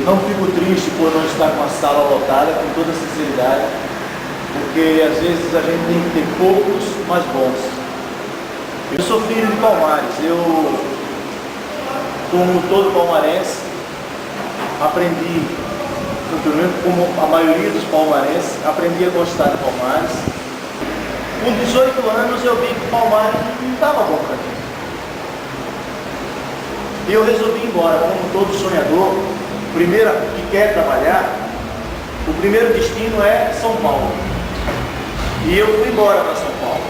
não fico triste por não estar com a sala lotada, com toda sinceridade, porque às vezes a gente tem que ter poucos, mas bons. Eu sou filho de Palmares, eu, como todo palmarense, aprendi, como a maioria dos palmarenses, aprendi a gostar de Palmares. Com 18 anos eu vi que Palmares não estava bom para mim. E eu resolvi ir embora, como todo sonhador, primeiro que quer trabalhar, o primeiro destino é São Paulo. E eu fui embora para São Paulo.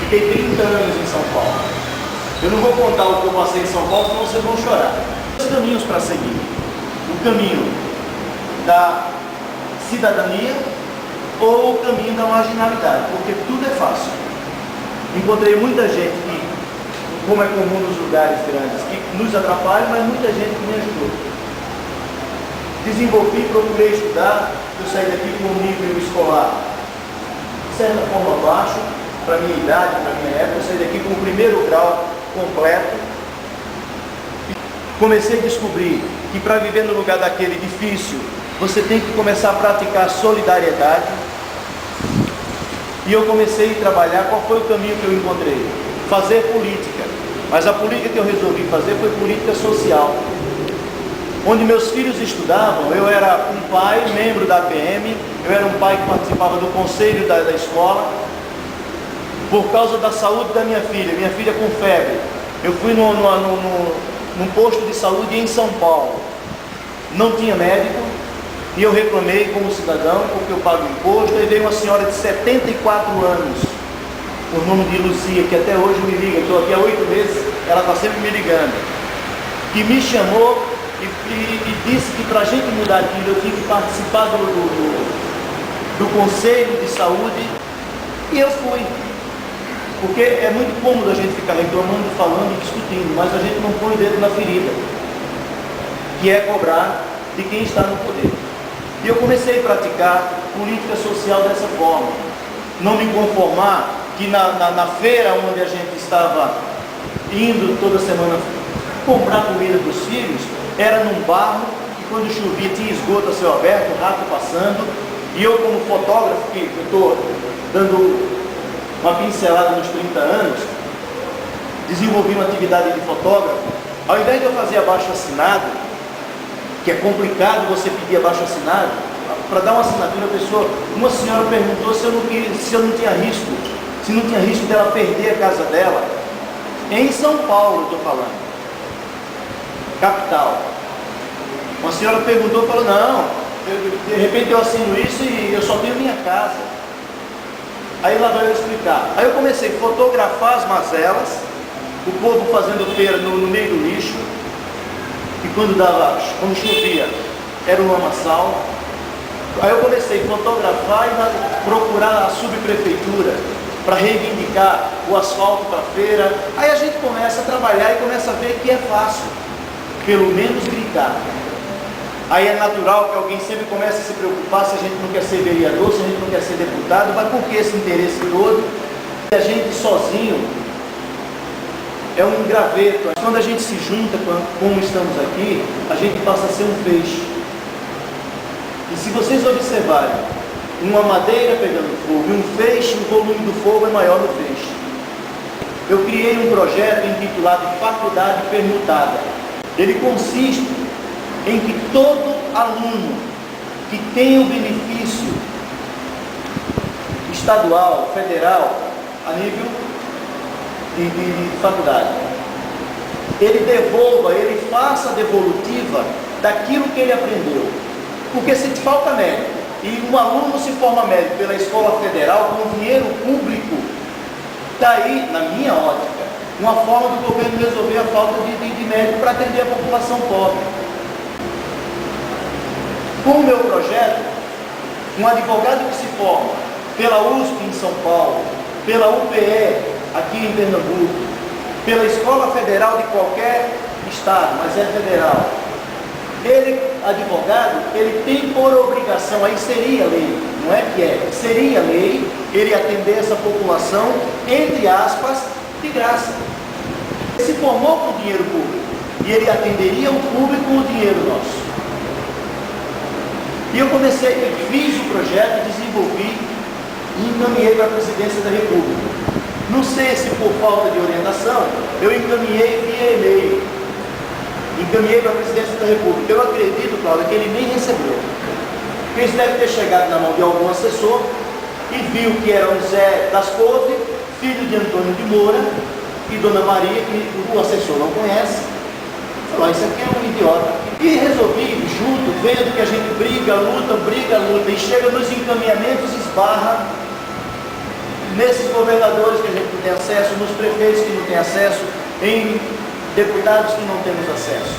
Fiquei 30 anos em São Paulo. Eu não vou contar o que eu passei em São Paulo, senão vocês vão chorar. Dois caminhos para seguir. O caminho da cidadania ou o caminho da marginalidade, porque tudo é fácil. Encontrei muita gente que, como é comum nos lugares grandes, que nos atrapalha, mas muita gente que me ajudou. Desenvolvi, procurei estudar, eu saí daqui com um nível escolar, de certa forma baixo, para a minha idade, para a minha época, eu saí daqui com o primeiro grau completo. Comecei a descobrir que para viver no lugar daquele difícil, você tem que começar a praticar solidariedade. E eu comecei a trabalhar. Qual foi o caminho que eu encontrei? Fazer política. Mas a política que eu resolvi fazer foi política social. Onde meus filhos estudavam, eu era um pai, membro da APM, eu era um pai que participava do conselho da escola. Por causa da saúde da minha filha com febre, eu fui num posto de saúde em São Paulo. Não tinha médico, e eu reclamei como cidadão, porque eu pago imposto. Aí veio uma senhora de 74 anos, por nome de Lucia, que até hoje me liga, estou aqui há 8 meses, ela está sempre me ligando, que me chamou e disse que para a gente mudar aquilo, eu tinha que participar do Conselho de Saúde, e eu fui. Porque é muito cômodo a gente ficar reclamando, falando, discutindo, mas a gente não põe o dedo na ferida, que é cobrar de quem está no poder. E eu comecei a praticar política social dessa forma. Não me conformar que na feira onde a gente estava indo toda semana comprar comida para os filhos, era num barro, que quando chovia tinha esgoto a céu aberto, rato passando, e eu como fotógrafo, que eu estou dando uma pincelada nos 30 anos, desenvolvi uma atividade de fotógrafo. Ao invés de eu fazer abaixo-assinado, que é complicado você pedir abaixo-assinado, para dar uma assinatura, uma senhora perguntou se eu não tinha risco, se não tinha risco dela perder a casa dela, em São Paulo, estou falando, capital. Uma senhora perguntou, falou, não, de repente eu assino isso e eu só tenho minha casa. Aí lá vai eu explicar. Aí eu comecei a fotografar as mazelas, o povo fazendo feira no meio do lixo, e quando chovia, era um lamaçal. Aí eu comecei a fotografar e procurar a subprefeitura para reivindicar o asfalto para a feira. Aí a gente começa a trabalhar e começa a ver que é fácil, pelo menos gritar. Aí é natural que alguém sempre comece a se preocupar se a gente não quer ser vereador, se a gente não quer ser deputado, mas por que esse interesse todo? A gente sozinho é um graveto. Quando a gente se junta, como estamos aqui, a gente passa a ser um feixe. E se vocês observarem, uma madeira pegando fogo e um feixe, o volume do fogo é maior no feixe. Eu criei um projeto intitulado Faculdade Permutada. Ele consiste em que todo aluno que tem o benefício estadual, federal, a nível de faculdade, ele faça a devolutiva daquilo que ele aprendeu. Porque se falta médico, e um aluno se forma médico pela escola federal com dinheiro público, está aí, na minha ótica, uma forma do governo resolver a falta de médico para atender a população pobre. Com o meu projeto, um advogado que se forma pela USP em São Paulo, pela UPE aqui em Pernambuco, pela Escola Federal de qualquer estado, mas é federal, ele, advogado, ele tem por obrigação, aí seria lei, não é que é, seria lei, ele atender essa população, entre aspas, de graça. Ele se formou com dinheiro público, e ele atenderia o público com o dinheiro nosso. E eu fiz o projeto, desenvolvi e encaminhei para a Presidência da República. Não sei se por falta de orientação, eu encaminhei via e-mail. Encaminhei para a Presidência da República. Eu acredito, Cláudio, que ele nem recebeu. Porque isso deve ter chegado na mão de algum assessor e viu que era o Zé das Couve, filho de Antônio de Moura, e Dona Maria, que o assessor não conhece. Falou, isso aqui é um idiota. E resolvi, junto, vendo que a gente briga, luta, e chega nos encaminhamentos, esbarra nesses governadores que a gente não tem acesso, nos prefeitos que não tem acesso, em deputados que não temos acesso.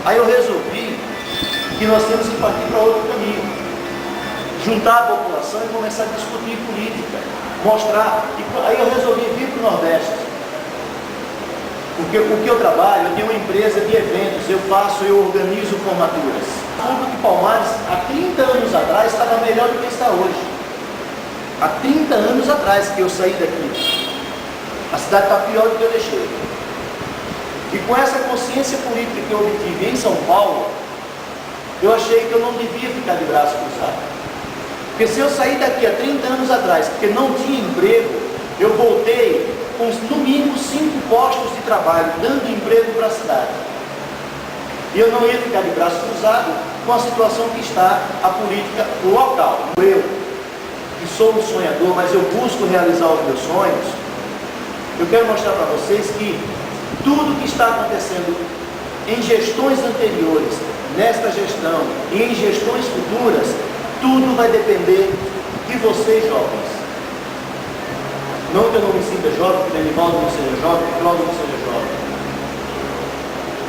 Aí eu resolvi que nós temos que partir para outro caminho. Juntar a população e começar a discutir política, mostrar. Aí eu resolvi vir para o Nordeste. Porque o que eu trabalho, eu tenho uma empresa de eventos, eu organizo formaturas. O Fundo de Palmares, há 30 anos atrás, estava melhor do que está hoje. Há 30 anos atrás que eu saí daqui. A cidade está pior do que eu deixei. E com essa consciência política que eu obtive em São Paulo, eu achei que eu não devia ficar de braço cruzado. Porque se eu sair daqui há 30 anos atrás, porque não tinha emprego, eu voltei com no mínimo 5 postos de trabalho, dando emprego para a cidade. E eu não ia ficar de braço cruzado com a situação que está a política local. Eu, que sou um sonhador, mas eu busco realizar os meus sonhos, eu quero mostrar para vocês que tudo que está acontecendo em gestões anteriores, nesta gestão e em gestões futuras, tudo vai depender de vocês, jovens. Não que eu não me sinta jovem, que o Benivaldo não seja jovem, que o Cláudio não seja jovem.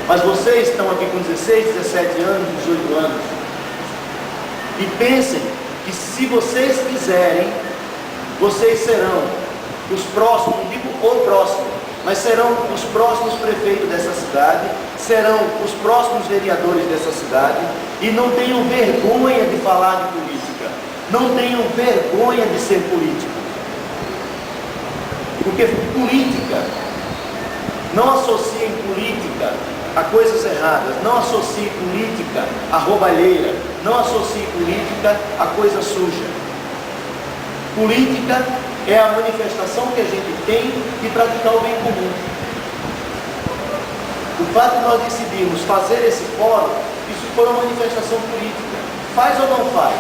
Mas vocês estão aqui com 16, 17 anos, 18 anos. E pensem que se vocês quiserem, vocês serão os próximos, não digo o próximo, mas serão os próximos prefeitos dessa cidade, serão os próximos vereadores dessa cidade, e não tenham vergonha de falar de política, não tenham vergonha de ser político. Porque política, não associem política a coisas erradas, não associe política a roubalheira, não associe política a coisa suja. Política é a manifestação que a gente tem de praticar o bem comum. O fato de nós decidirmos fazer esse fórum, isso foi uma manifestação política. Faz ou não faz?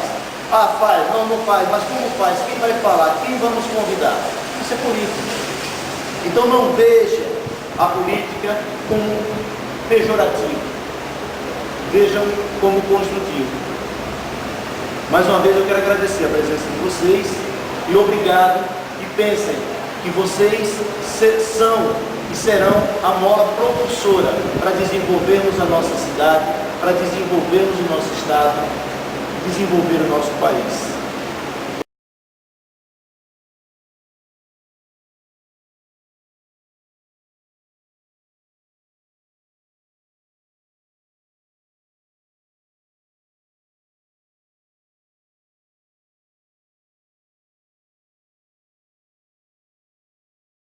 Ah, faz, não faz, mas como faz? Quem vai falar? Quem vamos convidar? Isso é política. Então não veja a política como pejorativo. Vejam como construtivo. Mais uma vez eu quero agradecer a presença de vocês e obrigado, e pensem que vocês são e serão a maior propulsora para desenvolvermos a nossa cidade, para desenvolvermos o nosso estado, desenvolver o nosso país.